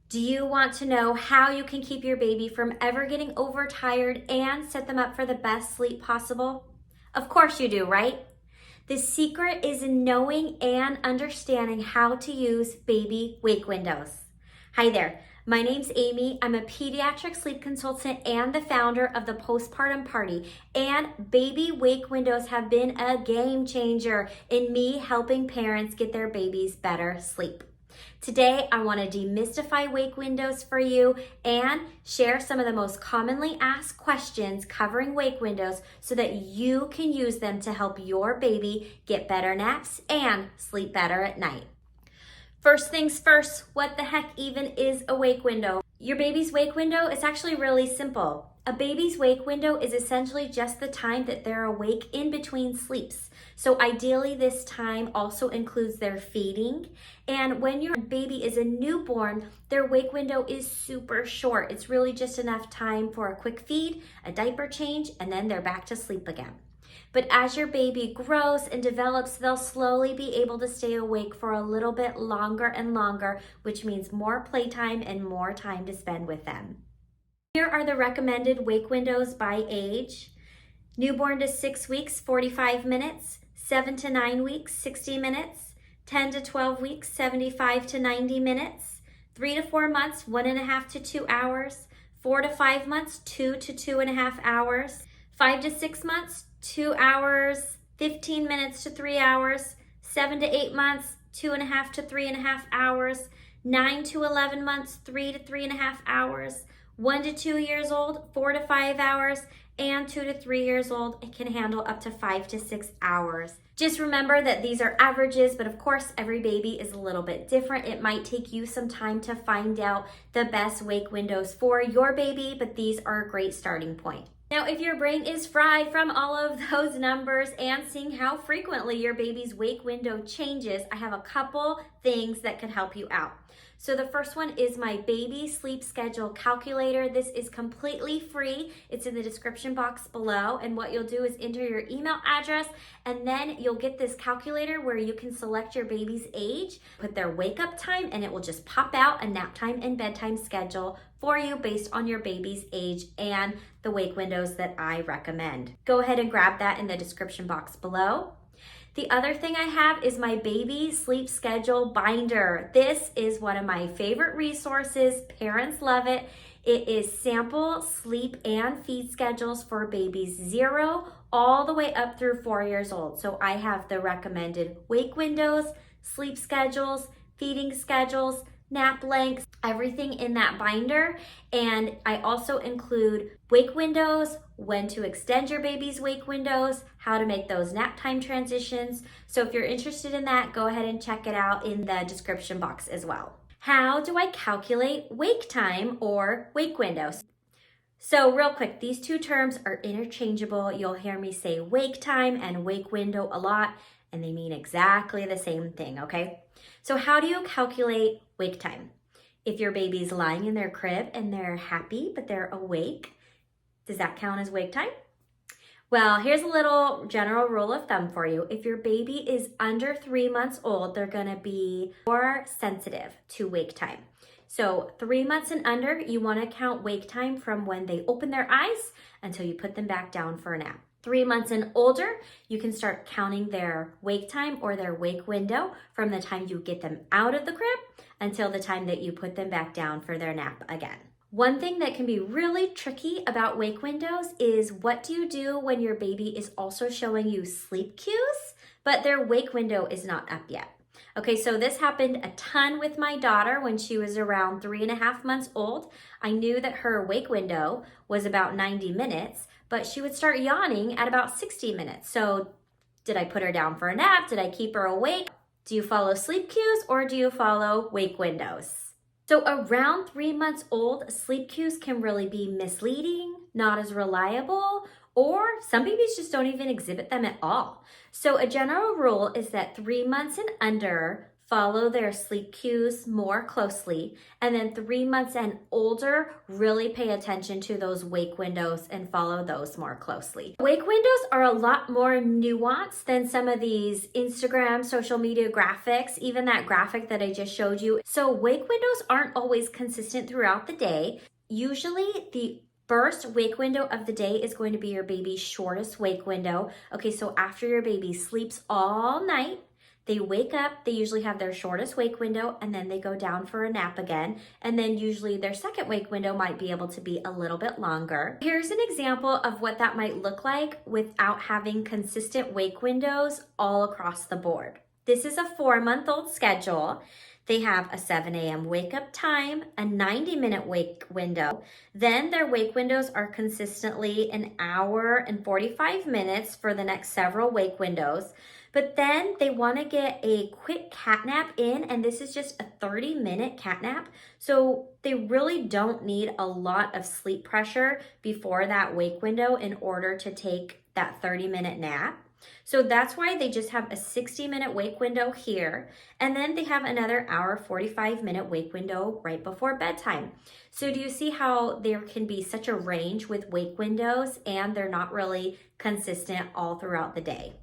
Do you want to know how you can keep your baby from ever getting overtired and set them up for the best sleep possible? Of course you do, right? The secret is in knowing and understanding how to use baby wake windows. Hi there, my name's Amy. I'm a pediatric sleep consultant and the founder of the Postpartum Party. And baby wake windows have been a game changer in me helping parents get their babies better sleep. Today, I want to demystify wake windows for you and share some of the most commonly asked questions covering wake windows so that you can use them to help your baby get better naps and sleep better at night. First things first, what the heck even is a wake window? Your baby's wake window is actually really simple. A baby's wake window is essentially just the time that they're awake in between sleeps. So ideally this time also includes their feeding. And when your baby is a newborn, their wake window is super short. It's really just enough time for a quick feed, a diaper change, and then they're back to sleep again. But as your baby grows and develops, they'll slowly be able to stay awake for a little bit longer and longer, which means more playtime and more time to spend with them. Here are the recommended wake windows by age. Newborn to 6 weeks, 45 minutes. 7 to 9 weeks, 60 minutes. 10 to 12 weeks, 75 to 90 minutes. 3 to 4 months, 1.5 to 2 hours. 4 to 5 months, 2 to 2.5 hours. 5 to 6 months, 2 hours. 15 minutes to 3 hours. 7 to 8 months, 2.5 to 3.5 hours. 9 to 11 months, 3 to 3.5 hours. 1 to 2 years old, 4 to 5 hours, and 2 to 3 years old, it can handle up to 5 to 6 hours. Just remember that these are averages, but of course, every baby is a little bit different. It might take you some time to find out the best wake windows for your baby, but these are a great starting point. Now, if your brain is fried from all of those numbers and seeing how frequently your baby's wake window changes, I have a couple things that could help you out. So the first one is my baby sleep schedule calculator. This is completely free. It's in the description box below. And what you'll do is enter your email address, and then you'll get this calculator where you can select your baby's age, put their wake up time, and it will just pop out a nap time and bedtime schedule for you based on your baby's age and the wake windows that I recommend. Go ahead and grab that in the description box below. The other thing I have is my baby sleep schedule binder. This is one of my favorite resources. Parents love it. It is sample sleep and feed schedules for babies 0 all the way up through 4 years old. So I have the recommended wake windows, sleep schedules, feeding schedules, nap lengths, everything in that binder. And I also include wake windows, when to extend your baby's wake windows, how to make those nap time transitions. So if you're interested in that, go ahead and check it out in the description box as well. How do I calculate wake time or wake windows? So real quick, these two terms are interchangeable. You'll hear me say wake time and wake window a lot, and they mean exactly the same thing, okay? So how do you calculate wake time? If your baby's lying in their crib and they're happy, but they're awake, does that count as wake time? Well, here's a little general rule of thumb for you. If your baby is under 3 months old, they're gonna be more sensitive to wake time. So 3 months and under, you wanna count wake time from when they open their eyes until you put them back down for a nap. 3 months and older, you can start counting their wake time or their wake window from the time you get them out of the crib until the time that you put them back down for their nap again. One thing that can be really tricky about wake windows is what do you do when your baby is also showing you sleep cues, but their wake window is not up yet? Okay, so this happened a ton with my daughter when she was around 3.5 months old. I knew that her wake window was about 90 minutes, but she would start yawning at about 60 minutes. So did I put her down for a nap? Did I keep her awake? Do you follow sleep cues or do you follow wake windows? So around 3 months old, sleep cues can really be misleading, not as reliable, or some babies just don't even exhibit them at all. So a general rule is that 3 months and under, follow their sleep cues more closely. And then 3 months and older, really pay attention to those wake windows and follow those more closely. Wake windows are a lot more nuanced than some of these Instagram, social media graphics, even that graphic that I just showed you. So wake windows aren't always consistent throughout the day. Usually the first wake window of the day is going to be your baby's shortest wake window. Okay, so after your baby sleeps all night, they wake up, they usually have their shortest wake window, and then they go down for a nap again. And then usually their second wake window might be able to be a little bit longer. Here's an example of what that might look like without having consistent wake windows all across the board. This is a 4-month-old schedule. They have a 7 a.m. wake up time, a 90-minute wake window. Then their wake windows are consistently an hour and 45 minutes for the next several wake windows. But then they want to get a quick cat nap in, and this is just a 30-minute cat nap. So they really don't need a lot of sleep pressure before that wake window in order to take that 30-minute nap. So that's why they just have a 60-minute wake window here, and then they have another hour 45-minute wake window right before bedtime. So do you see how there can be such a range with wake windows and they're not really consistent all throughout the day?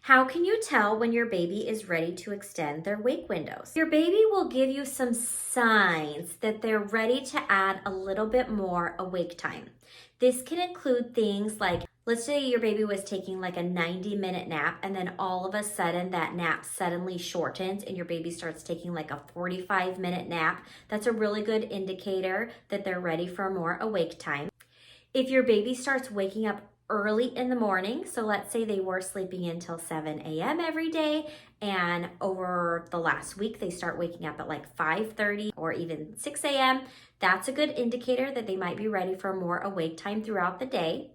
How can you tell when your baby is ready to extend their wake windows? Your baby will give you some signs that they're ready to add a little bit more awake time. This can include things like, let's say your baby was taking like a 90-minute nap, and then all of a sudden that nap suddenly shortens and your baby starts taking like a 45-minute nap. That's a really good indicator that they're ready for more awake time. If your baby starts waking up early in the morning, so let's say they were sleeping until 7 a.m. every day, and over the last week they start waking up at like 5:30 or even 6 a.m., that's a good indicator that they might be ready for more awake time throughout the day.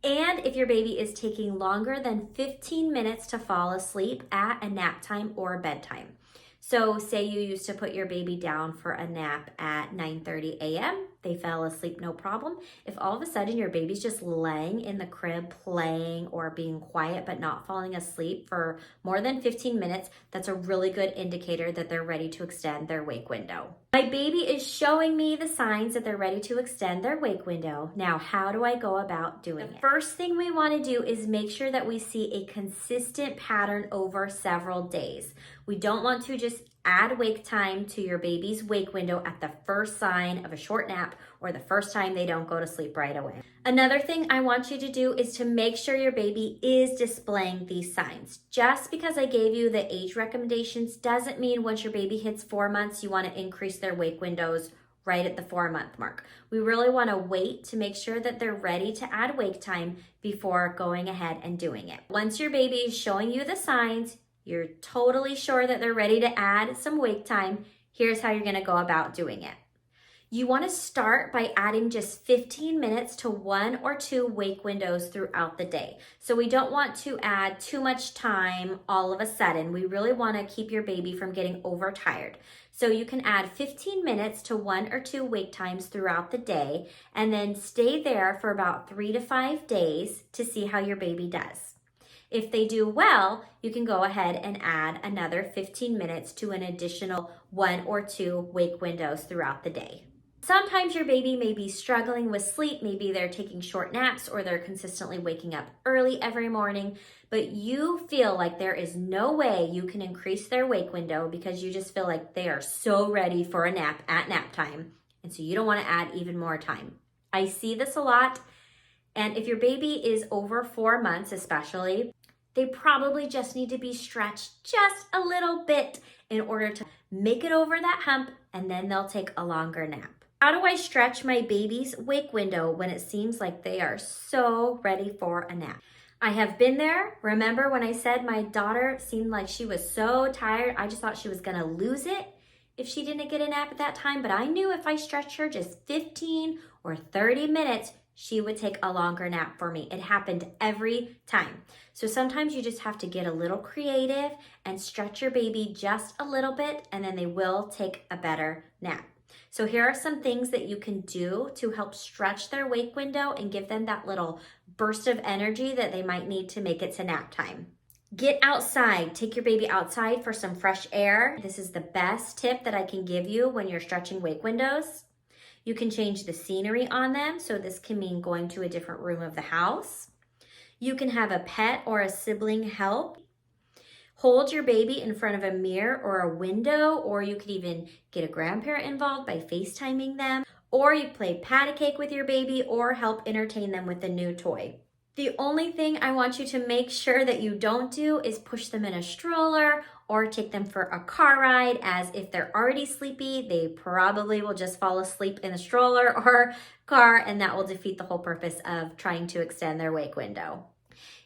And if your baby is taking longer than 15 minutes to fall asleep at a nap time or bedtime. So say you used to put your baby down for a nap at 9:30 a.m., they fell asleep no problem. If all of a sudden your baby's just laying in the crib playing or being quiet but not falling asleep for more than 15 minutes, that's a really good indicator that they're ready to extend their wake window. My baby is showing me the signs that they're ready to extend their wake window. Now, how do I go about doing it? The first thing we want to do is make sure that we see a consistent pattern over several days. We don't want to just add wake time to your baby's wake window at the first sign of a short nap or the first time they don't go to sleep right away. Another thing I want you to do is to make sure your baby is displaying these signs. Just because I gave you the age recommendations doesn't mean once your baby hits 4 months, you want to increase their wake windows right at the 4-month mark. We really want to wait to make sure that they're ready to add wake time before going ahead and doing it. Once your baby is showing you the signs, you're totally sure that they're ready to add some wake time, here's how you're going to go about doing it. You want to start by adding just 15 minutes to 1 or 2 wake windows throughout the day. So we don't want to add too much time all of a sudden. We really want to keep your baby from getting overtired. So you can add 15 minutes to 1 or 2 wake times throughout the day, and then stay there for about 3 to 5 days to see how your baby does. If they do well, you can go ahead and add another 15 minutes to an additional 1 or 2 wake windows throughout the day. Sometimes your baby may be struggling with sleep. Maybe they're taking short naps or they're consistently waking up early every morning, but you feel like there is no way you can increase their wake window because you just feel like they are so ready for a nap at nap time. And so you don't want to add even more time. I see this a lot. And if your baby is over 4 months especially, they probably just need to be stretched just a little bit in order to make it over that hump, and then they'll take a longer nap. How do I stretch my baby's wake window when it seems like they are so ready for a nap? I have been there. Remember when I said my daughter seemed like she was so tired, I just thought she was gonna lose it if she didn't get a nap at that time, but I knew if I stretched her just 15 or 30 minutes, she would take a longer nap for me. It happened every time. So sometimes you just have to get a little creative and stretch your baby just a little bit, and then they will take a better nap. So here are some things that you can do to help stretch their wake window and give them that little burst of energy that they might need to make it to nap time. Get outside. Take your baby outside for some fresh air. This is the best tip that I can give you when you're stretching wake windows. You can change the scenery on them, so this can mean going to a different room of the house. You can have a pet or a sibling help. Hold your baby in front of a mirror or a window, or you could even get a grandparent involved by FaceTiming them, or you play patty cake with your baby or help entertain them with a new toy. The only thing I want you to make sure that you don't do is push them in a stroller or take them for a car ride, as if they're already sleepy, they probably will just fall asleep in the stroller or car, and that will defeat the whole purpose of trying to extend their wake window.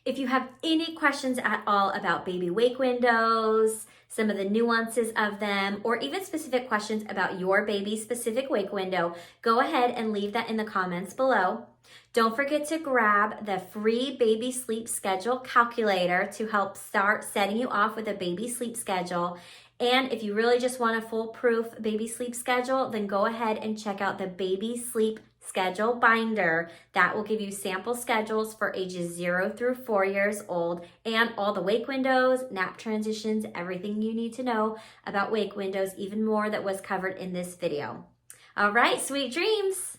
If you have any questions at all about baby wake windows, some of the nuances of them, or even specific questions about your baby's specific wake window, go ahead and leave that in the comments below. Don't forget to grab the free baby sleep schedule calculator to help start setting you off with a baby sleep schedule. And if you really just want a foolproof baby sleep schedule, then go ahead and check out the baby sleep schedule binder. That will give you sample schedules for ages 0 through 4 years old and all the wake windows, nap transitions, everything you need to know about wake windows, even more that was covered in this video. All right, sweet dreams.